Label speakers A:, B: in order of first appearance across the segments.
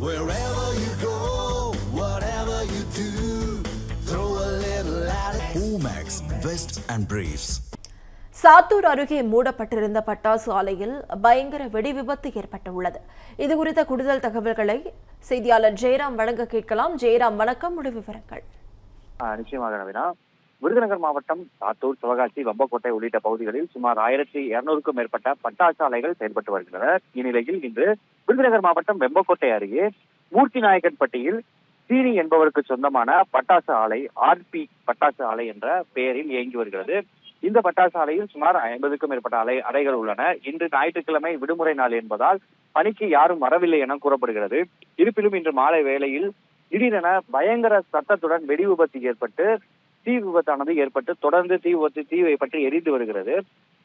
A: Wherever you go, whatever you do, throw a little at it. Omax, Vest and Briefs.
B: Sattur அருகே மூடப்பட்டிருந்த பட்டாசு ஆலையில் பயங்கர வெடி விபத்து ஏற்பட்டுள்ளது. இதுகுறித்த கூடுதல் தகவல்களை செய்தியாளர் ஜெயராம் வழங்க கேட்கலாம். ஜெயராம், வணக்கம். முழு விவரங்கள்.
C: நிச்சயமாக நவீனா. விருதுநகர் மாவட்டம் சாத்தூர், சிவகாசி, வம்பக்கோட்டை உள்ளிட்ட பகுதிகளில் சுமார் 1200க்கும் மேற்பட்ட பட்டாசு ஆலைகள் செயல்பட்டு வருகின்றன. இந்நிலையில் இன்று விருதுநகர் மாவட்டம் வெம்பக்கோட்டை அருகே மூர்த்தி நாயக்கன்பட்டியில் சீனி என்பவருக்கு சொந்தமான பட்டாசு ஆலை ஆர்பி பட்டாசு ஆலை என்ற பெயரில் இயங்கி வருகிறது. இந்த பட்டாசு ஆலையில் சுமார் 50க்கும் மேற்பட்ட அறைகள் உள்ளன. இன்று ஞாயிற்றுக்கிழமை விடுமுறை நாள் என்பதால் பணிக்கு யாரும் வரவில்லை என கூறப்படுகிறது. இருப்பினும் இன்று மாலை வேளையில் திடீரென பயங்கர சத்தத்துடன் வெடி விபத்து ஏற்பட்டு தீ விபத்தானது ஏற்பட்டு தொடர்ந்து தீவை பற்றி எரிந்து வருகிறது.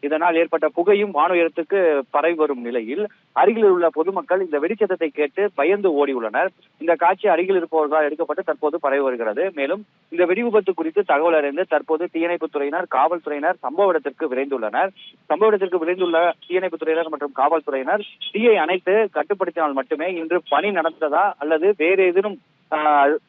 C: இதனால் ஏற்பட்ட புகையும் வானுயரத்துக்கு பரவி வரும் நிலையில் அருகில் உள்ள பொதுமக்கள் இந்த வெடிச்சத்தத்தை கேட்டு பயந்து ஓடி உள்ளனர். இந்த காட்சி அருகில் இருப்பவர்களால் எடுக்கப்பட்டு தற்போது பரவி வருகிறது. மேலும் இந்த வெடி விபத்து குறித்து தகவல் அறிந்து தற்போது தீயணைப்புத்துறையினர், காவல்துறையினர் சம்பவ இடத்திற்கு விரைந்துள்ளனர். சம்பவ இடத்திற்கு விரைந்துள்ள தீயணைப்புத்துறையினர் மற்றும் காவல்துறையினர் தீயை அணைத்து கட்டுப்படுத்தினால் மட்டுமே இன்று பணி நடந்ததா அல்லது வேறு ஏதேனும்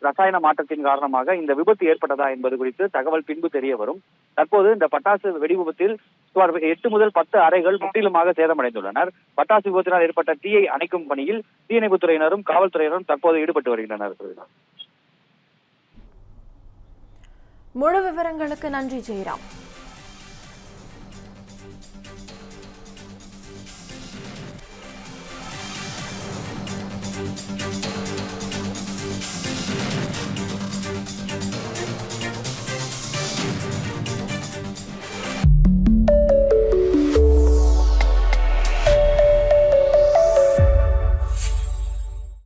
C: ரசாயன மாற்றத்தின் காரணமாக இந்த விபத்து ஏற்பட்டதா என்பது குறித்து தகவல் பின்பு தெரிய வரும். தற்போது இந்த பட்டாசு வெடி விபத்தில் சுமார் 8 முதல் 10 அறைகள் முற்றிலுமாக சேதமடைந்துள்ளனர். பட்டாசு விபத்தினால் ஏற்பட்ட தீயை அணைக்கும் பணியில் தீயணைப்புத்துறையினரும் காவல்துறையினரும் தற்போது ஈடுபட்டு வருகின்றனர்.
B: முழு விவரங்களுக்கு நன்றி ஜெயராம்.